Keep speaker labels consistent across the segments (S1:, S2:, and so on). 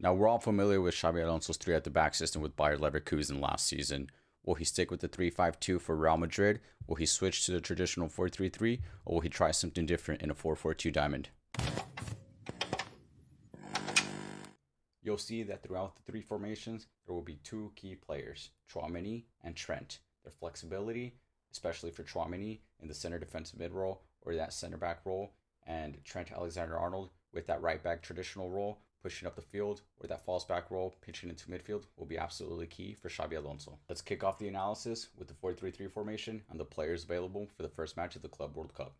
S1: Now, we're all familiar with Xabi Alonso's 3 at the back system with Bayer Leverkusen last season. Will he stick with the 3-5-2 for Real Madrid? Will he switch to the traditional 4-3-3? Or will he try something different in a 4-4-2 diamond? You'll see that throughout the 3 formations, there will be 2 key players, Tchouaméni and Trent. Their flexibility, especially for Tchouaméni in the center defensive mid role or that center back role, and Trent Alexander Arnold with that right back traditional role, pushing up the field, or that false back role, pitching into midfield, will be absolutely key for Xabi Alonso. Let's kick off the analysis with the 4-3-3 formation and the players available for the first match of the Club World Cup.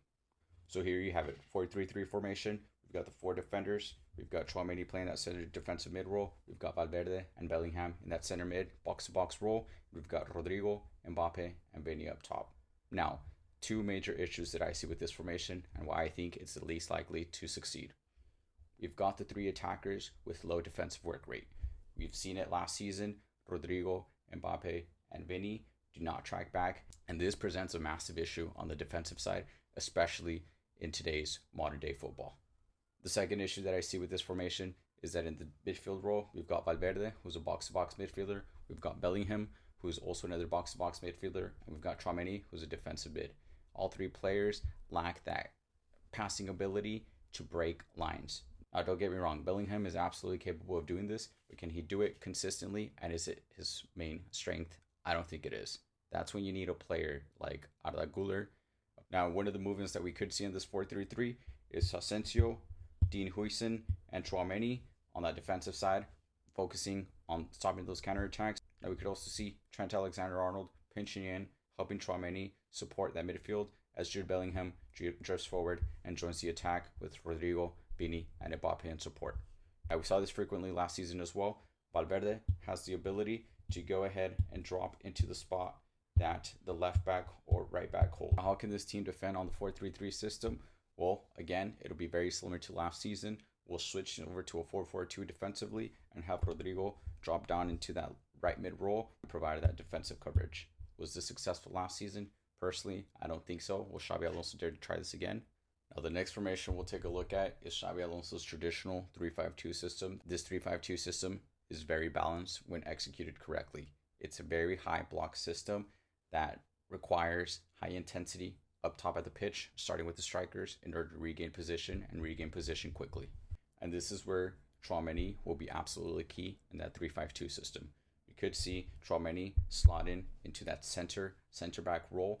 S1: So here you have it, 4-3-3 formation. We've got the 4 defenders. We've got Tchouaméni playing that center defensive mid role. We've got Valverde and Bellingham in that center mid, box-to-box role. We've got Rodrigo, Mbappe, and Vini up top. Now, 2 major issues that I see with this formation and why I think it's the least likely to succeed. We've got the 3 attackers with low defensive work rate. We've seen it last season. Rodrigo, Mbappe, and Vini do not track back, and this presents a massive issue on the defensive side, especially in today's modern day football. The second issue that I see with this formation is that in the midfield role, we've got Valverde, who's a box-to-box midfielder. We've got Bellingham, who's also another box-to-box midfielder. And we've got Tchouaméni, who's a defensive mid. All 3 players lack that passing ability to break lines. Now, don't get me wrong, Bellingham is absolutely capable of doing this, but can he do it consistently? And is it his main strength? I don't think it is. That's when you need a player like Arda Güler. Now, one of the movements that we could see in this 4-3-3 is Asensio, Dean Huijsen, and Tchouaméni on that defensive side, focusing on stopping those counterattacks. Now, we could also see Trent Alexander Arnold pinching in, helping Tchouaméni support that midfield as Jude Bellingham drifts forward and joins the attack with Rodrigo, Vini, and Mbappe in support. Now, we saw this frequently last season as well. Valverde has the ability to go ahead and drop into the spot that the left back or right back hold. How can this team defend on the 4-3-3 system? Well, again, it'll be very similar to last season. We'll switch over to a 4-4-2 defensively and have Rodrigo drop down into that right mid role and provide that defensive coverage. Was this successful last season? Personally, I don't think so. Will Xabi Alonso dare to try this again? Now, the next formation we'll take a look at is Xabi Alonso's traditional 3-5-2 system. This 3-5-2 system is very balanced when executed correctly. It's a very high block system that requires high intensity up top at the pitch, starting with the strikers in order to regain position quickly. And this is where Tchouaméni will be absolutely key in that 3-5-2 system. You could see Tchouaméni slot into that center back role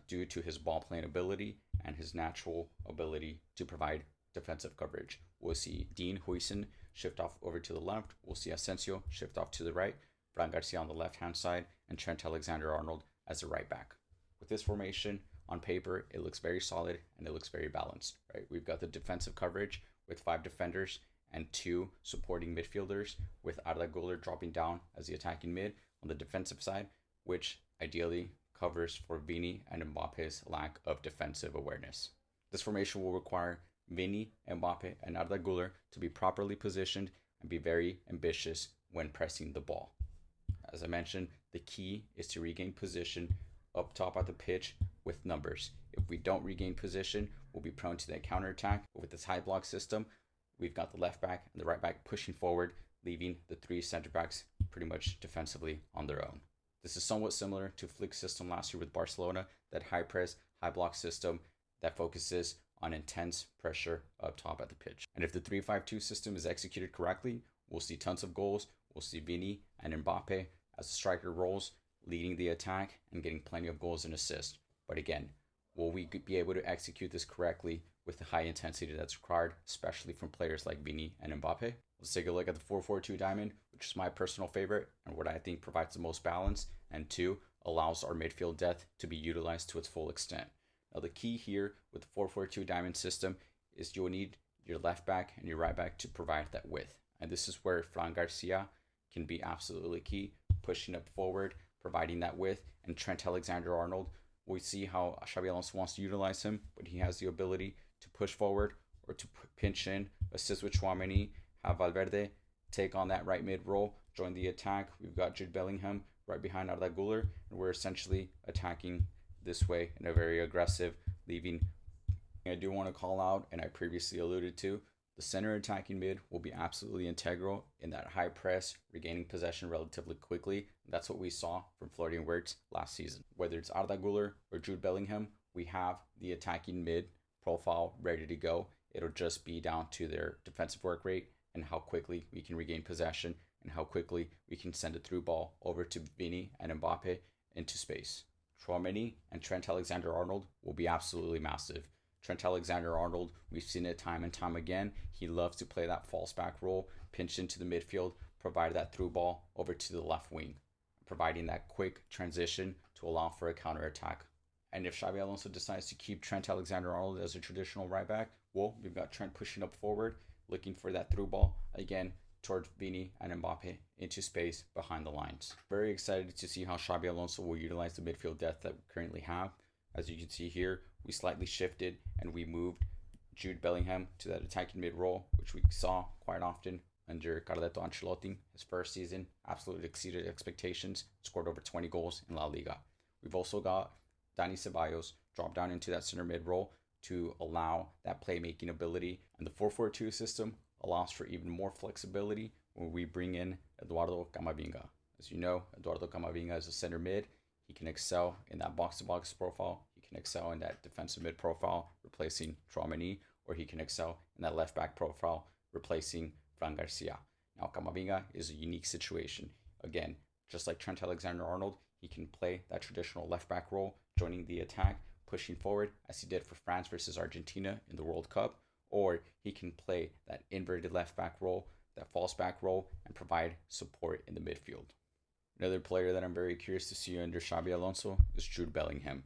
S1: due to his ball playing ability and his natural ability to provide defensive coverage. We'll see Dean Huijsen shift off over to the left. We'll see Asensio shift off to the right, Fran Garcia on the left-hand side, and Trent Alexander-Arnold as a right back. With this formation, on paper, it looks very solid and it looks very balanced, right? We've got the defensive coverage with 5 defenders and 2 supporting midfielders, with Arda Güler dropping down as the attacking mid on the defensive side, which ideally covers for Vini and Mbappe's lack of defensive awareness. This formation will require Vini, Mbappe, and Arda Güler to be properly positioned and be very ambitious when pressing the ball. As I mentioned, the key is to regain position up top at the pitch with numbers. If we don't regain position, we'll be prone to that counterattack. But with this high block system, we've got the left back and the right back pushing forward, leaving the 3 center backs pretty much defensively on their own. This is somewhat similar to Flick's system last year with Barcelona, that high press, high block system that focuses on intense pressure up top at the pitch. And if the 3-5-2 system is executed correctly, we'll see tons of goals. We'll see Vini and Mbappe as the striker roles, leading the attack and getting plenty of goals and assists. But again, will we be able to execute this correctly with the high intensity that's required, especially from players like Vini and Mbappe? Let's take a look at the 4-4-2 diamond, which is my personal favorite and what I think provides the most balance, and 2, allows our midfield depth to be utilized to its full extent. Now, the key here with the 4-4-2 diamond system is you'll need your left back and your right back to provide that width. And this is where Fran Garcia can be absolutely key, pushing up forward, providing that width, and Trent Alexander-Arnold, we see how Xabi Alonso wants to utilize him, but he has the ability to push forward or to pinch in, assist with Tchouaméni, have Valverde take on that right mid role, join the attack. We've got Jude Bellingham right behind Arda Güler, and we're essentially attacking this way in a very aggressive, leaving. I do want to call out, and I previously alluded to, The center attacking mid will be absolutely integral in that high press, regaining possession relatively quickly. That's what we saw from Florian Wirtz last season. Whether it's Arda Güler or Jude Bellingham, we have the attacking mid profile ready to go. It'll just be down to their defensive work rate and how quickly we can regain possession and how quickly we can send a through ball over to Vini and Mbappe into space. Tchouaméni and Trent Alexander Arnold will be absolutely massive. Trent Alexander Arnold, we've seen it time and time again. He loves to play that false back role, pinch into the midfield, provide that through ball over to the left wing, providing that quick transition to allow for a counterattack. And if Xabi Alonso decides to keep Trent Alexander Arnold as a traditional right back, well, we've got Trent pushing up forward, looking for that through ball, again, towards Vini and Mbappe into space behind the lines. Very excited to see how Xabi Alonso will utilize the midfield depth that we currently have. As you can see here, we slightly shifted and we moved Jude Bellingham to that attacking mid role, which we saw quite often under Carleto Ancelotti. His first season absolutely exceeded expectations, scored over 20 goals in La Liga. We've also got Dani Ceballos drop down into that center mid role to allow that playmaking ability. And the 4-4-2 system allows for even more flexibility when we bring in Eduardo Camavinga. As you know, Eduardo Camavinga is a center mid. He can excel in that box-to-box profile. He can excel in that defensive mid profile, replacing Tchouaméni, or he can excel in that left-back profile, replacing Fran Garcia. Now, Camavinga is a unique situation. Again, just like Trent Alexander-Arnold, he can play that traditional left-back role, joining the attack, pushing forward, as he did for France versus Argentina in the World Cup, or he can play that inverted left-back role, that false back role, and provide support in the midfield. Another player that I'm very curious to see under Xabi Alonso is Jude Bellingham.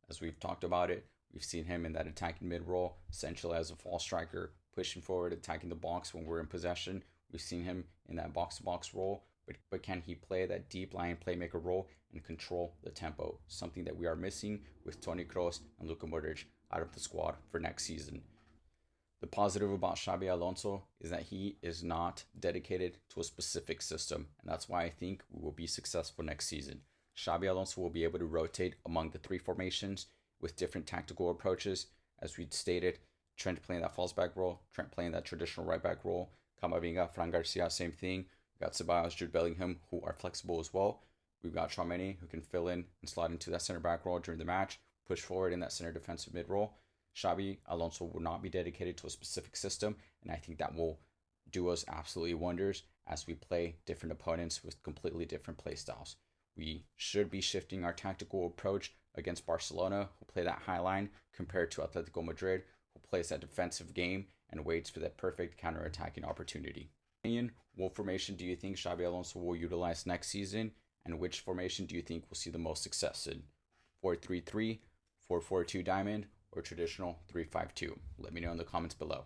S1: As we've talked about it, we've seen him in that attacking mid role, essentially as a false striker, pushing forward, attacking the box when we're in possession. We've seen him in that box-to-box role, but can he play that deep line playmaker role and control the tempo? Something that we are missing with Toni Kroos and Luka Modric out of the squad for next season. The positive about Xabi Alonso is that he is not dedicated to a specific system, and that's why I think we will be successful next season. Xabi Alonso will be able to rotate among the three formations with different tactical approaches. As we stated, Trent playing that false back role, Trent playing that traditional right back role, Camavinga, Fran Garcia, same thing. We've got Ceballos, Jude Bellingham, who are flexible as well. We've got Tchouaméni, who can fill in and slot into that center back role during the match, push forward in that center defensive mid role. Xabi Alonso will not be dedicated to a specific system, and I think that will do us absolutely wonders as we play different opponents with completely different play styles. We should be shifting our tactical approach against Barcelona, who play that high line, compared to Atletico Madrid, who plays that defensive game and waits for that perfect counter-attacking opportunity. What formation do you think Xabi Alonso will utilize next season, and which formation do you think will see the most success in? 4-3-3, 4-4-2 diamond, or traditional 3-5-2? Let me know in the comments below.